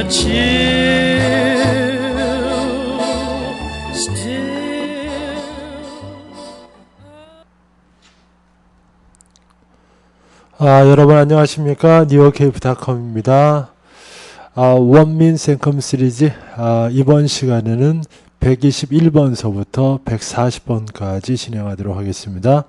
a chill still. 여러분 안녕하십니까? 뉴욕케이프닷컴입니다. 원민 생컴 시리즈 이번 시간에는 121번서부터 140번까지 진행하도록 하겠습니다.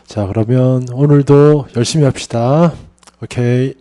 자, 그러면 오늘도 열심히 합시다. 오케이.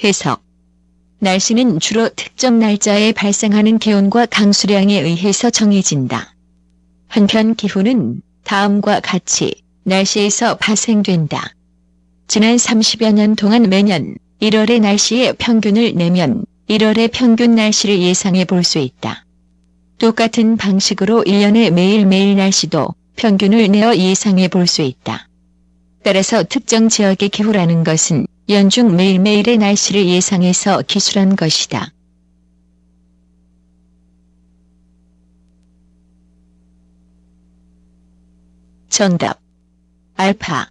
해석. 날씨는 주로 특정 날짜에 발생하는 기온과 강수량에 의해서 정해진다. 한편 기후는 다음과 같이 날씨에서 파생된다. 지난 30여 년 동안 매년 1월의 날씨의 평균을 내면 1월의 평균 날씨를 예상해 볼 수 있다. 똑같은 방식으로 1년의 매일매일 날씨도 평균을 내어 예상해 볼 수 있다. 따라서 특정 지역의 기후라는 것은 연중 매일매일의 날씨를 예상해서 기술한 것이다. 정답. 알파.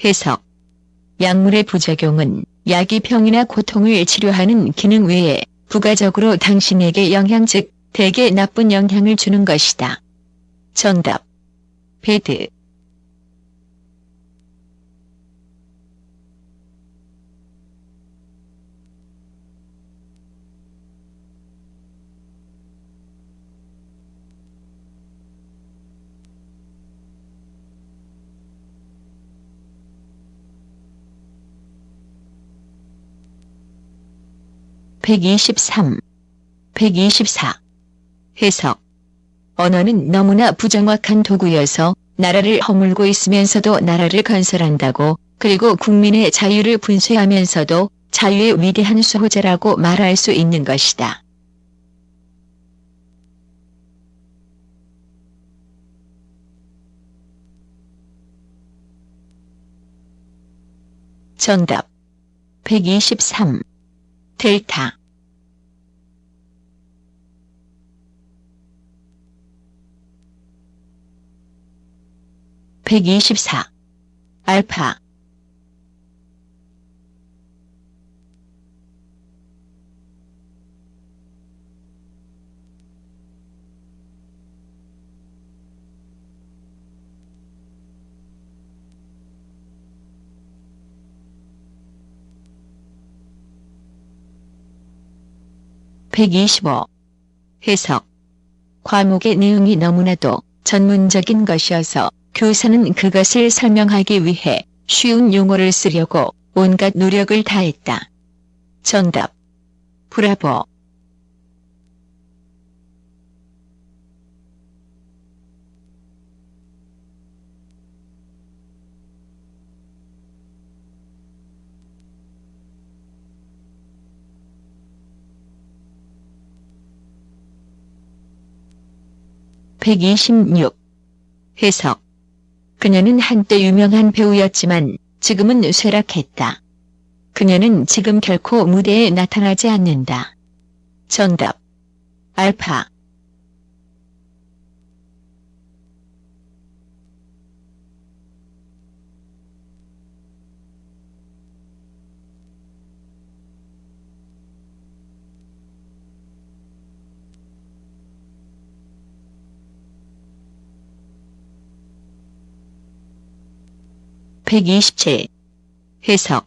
해석. 약물의 부작용은 약이 병이나 고통을 치료하는 기능 외에 부가적으로 당신에게 영향 즉 대개 나쁜 영향을 주는 것이다. 정답. 배드. 해석. 언어는 너무나 부정확한 도구여서 나라를 허물고 있으면서도 나라를 건설한다고, 그리고 국민의 자유를 분쇄하면서도 자유의 위대한 수호자라고 말할 수 있는 것이다. 정답. 123. 델타. 알파. 해석. 과목의 내용이 너무나도 전문적인 것이어서 교사는 그것을 설명하기 위해 쉬운 용어를 쓰려고 온갖 노력을 다했다. 정답. 브라보. 해석. 그녀는 한때 유명한 배우였지만 지금은 쇠락했다. 그녀는 지금 결코 무대에 나타나지 않는다. 정답. 알파. 해석.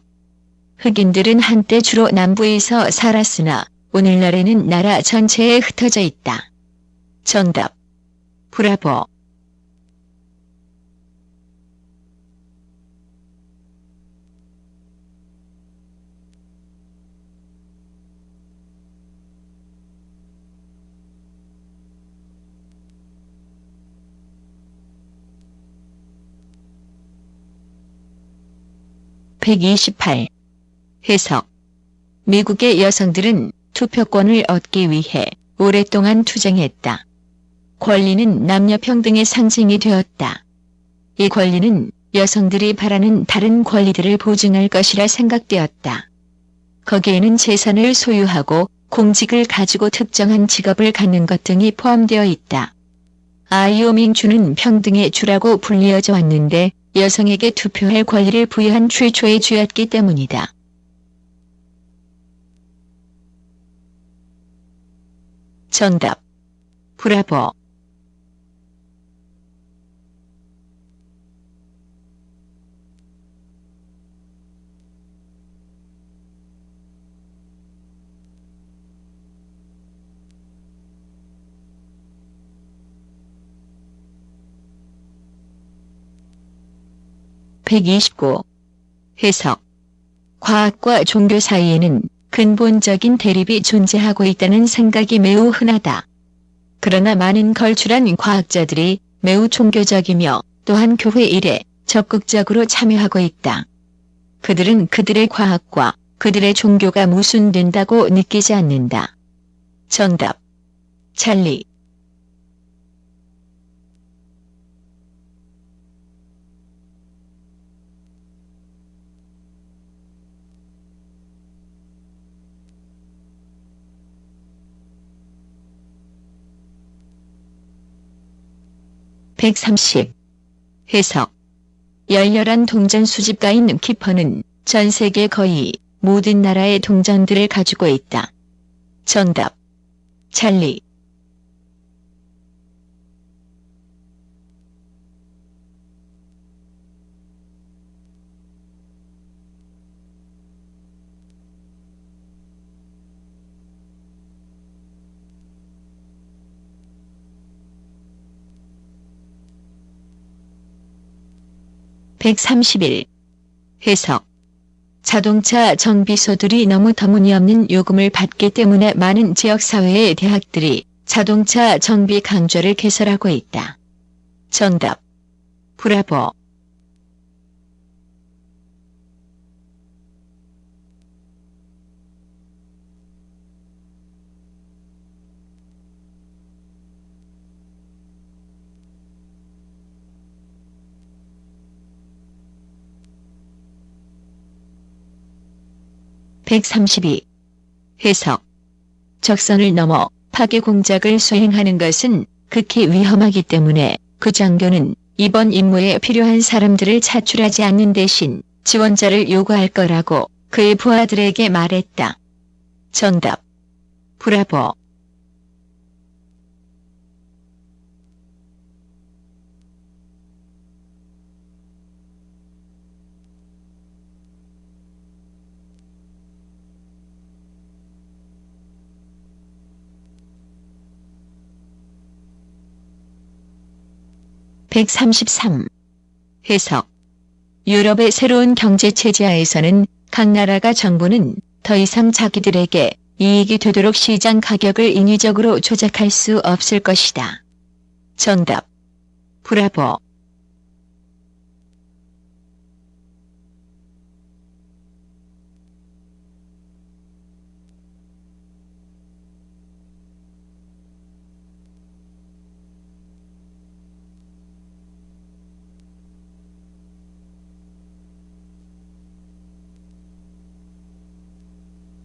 흑인들은 한때 주로 남부에서 살았으나 오늘날에는 나라 전체에 흩어져 있다. 정답. 브라보. 128. 해석. 미국의 여성들은 투표권을 얻기 위해 오랫동안 투쟁했다. 권리는 남녀 평등의 상징이 되었다. 이 권리는 여성들이 바라는 다른 권리들을 보증할 것이라 생각되었다. 거기에는 재산을 소유하고 공직을 가지고 특정한 직업을 갖는 것 등이 포함되어 있다. 아이오민주는 평등의 주라고 불리어져 왔는데 여성에게 투표할 권리를 부여한 최초의 주였기 때문이다. 정답. 브라보. (129) 해석. 과학과 종교 사이에는 근본적인 대립이 존재하고 있다는 생각이 매우 흔하다. 그러나 많은 걸출한 과학자들이 매우 종교적이며 또한 교회 일에 적극적으로 참여하고 있다. 그들은 그들의 과학과 그들의 종교가 모순된다고 느끼지 않는다. 정답. 찰리. (130) 해석. 열렬한 동전 수집가인 키퍼는 전 세계 거의 모든 나라의 동전들을 가지고 있다. 정답. 찰리. (131) 해석. 자동차 정비소들이 너무 터무니없는 요금을 받기 때문에 많은 지역사회의 대학들이 자동차 정비 강좌를 개설하고 있다. 정답. 브라보. (132) 해석. 적선을 넘어 파괴 공작을 수행하는 것은 극히 위험하기 때문에 그 장교는 이번 임무에 필요한 사람들을 차출하지 않는 대신 지원자를 요구할 거라고 그의 부하들에게 말했다. 정답. 브라보. (133) 해석. 유럽의 새로운 경제체제 하에서는 각 나라가 정부는 더 이상 자기들에게 이익이 되도록 시장 가격을 인위적으로 조작할 수 없을 것이다. 정답. 브라보.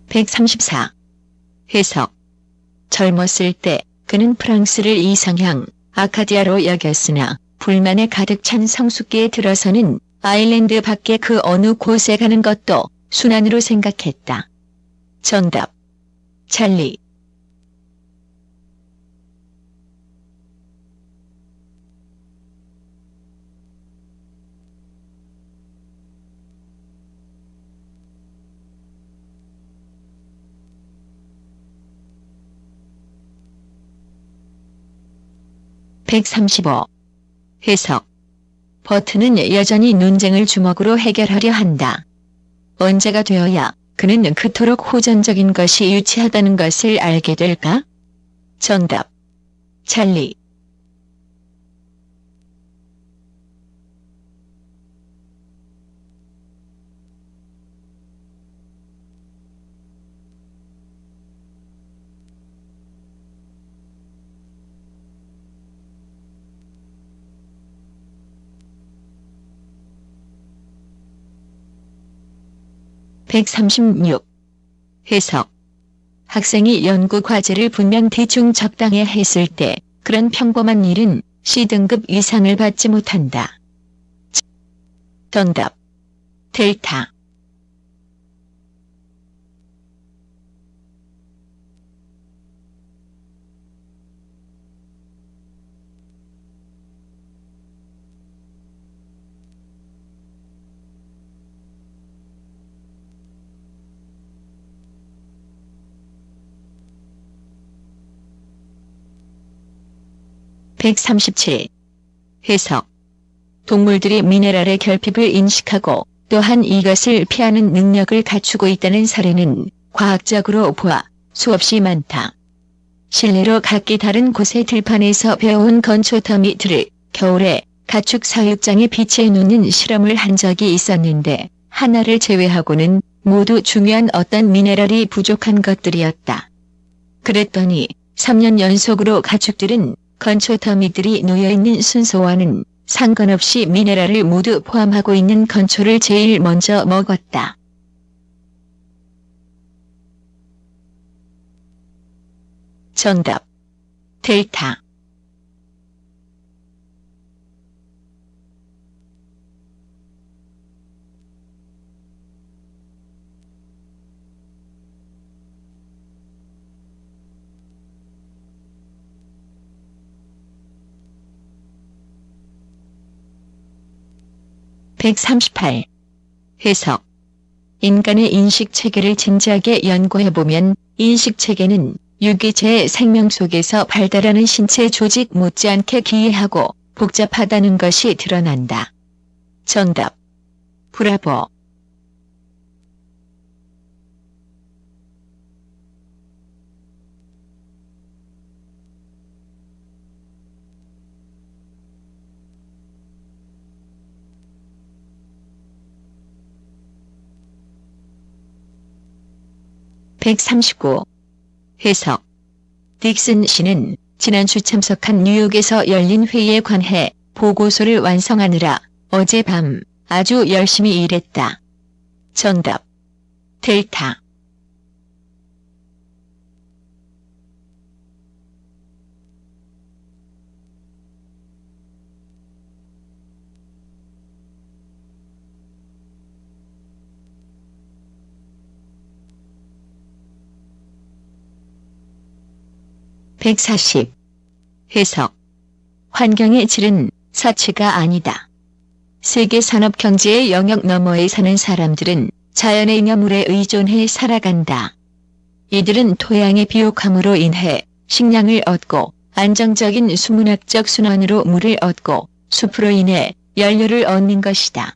(134) 해석. 젊었을 때 그는 프랑스를 이상향 아카디아로 여겼으나 불만에 가득 찬 성숙기에 들어서는 아일랜드 밖의 그 어느 곳에 가는 것도 순환으로 생각했다. 정답. 찰리. (135) 해석. 버튼은 여전히 논쟁을 주먹으로 해결하려 한다. 언제가 되어야 그는 그토록 호전적인 것이 유치하다는 것을 알게 될까? 정답. 찰리. 136. 해석. 학생이 연구 과제를 분명 대충 적당히 했을 때 그런 평범한 일은 C등급 이상을 받지 못한다. 정답. 델타. (137) 해석. 동물들이 미네랄의 결핍을 인식하고 또한 이것을 피하는 능력을 갖추고 있다는 사례는 과학적으로 보아 수없이 많다. 실내로 각기 다른 곳의 들판에서 배워온 건초 터미들을 겨울에 가축 사육장에 비치해 놓는 실험을 한 적이 있었는데 하나를 제외하고는 모두 중요한 어떤 미네랄이 부족한 것들이었다. 그랬더니 3년 연속으로 가축들은 건초 터미들이 놓여있는 순서와는 상관없이 미네랄을 모두 포함하고 있는 건초를 제일 먼저 먹었다. 정답. 델타. (138) 해석. 인간의 인식체계를 진지하게 연구해보면 인식체계는 유기체의 생명 속에서 발달하는 신체 조직 못지않게 기이하고 복잡하다는 것이 드러난다. 정답. 브라보. (139) 해석. 딕슨 씨는 지난주 참석한 뉴욕에서 열린 회의에 관해 보고서를 완성하느라 어젯밤 아주 열심히 일했다. 정답. 델타. (140) 해석. 환경의 질은 사치가 아니다. 세계 산업 경제의 영역 너머에 사는 사람들은 자연의 잉여물에 의존해 살아간다. 이들은 토양의 비옥함으로 인해 식량을 얻고 안정적인 수문학적 순환으로 물을 얻고 숲으로 인해 연료를 얻는 것이다.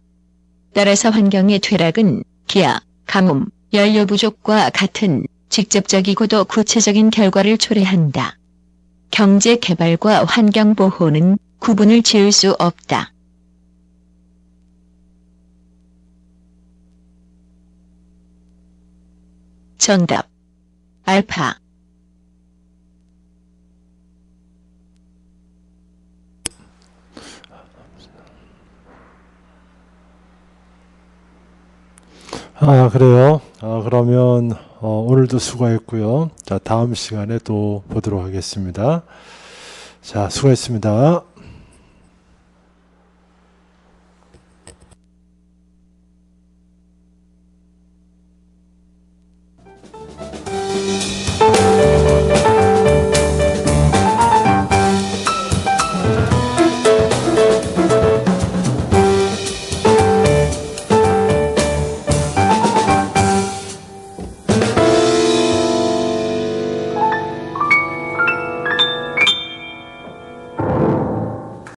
따라서 환경의 퇴락은 기아, 가뭄, 연료 부족과 같은 직접적이고도 구체적인 결과를 초래한다. 경제 개발과 환경 보호는 구분을 지을 수 없다. 정답. 알파. 그래요. 그러면 오늘도 수고했고요. 자, 다음 시간에 또 보도록 하겠습니다. 자, 수고했습니다.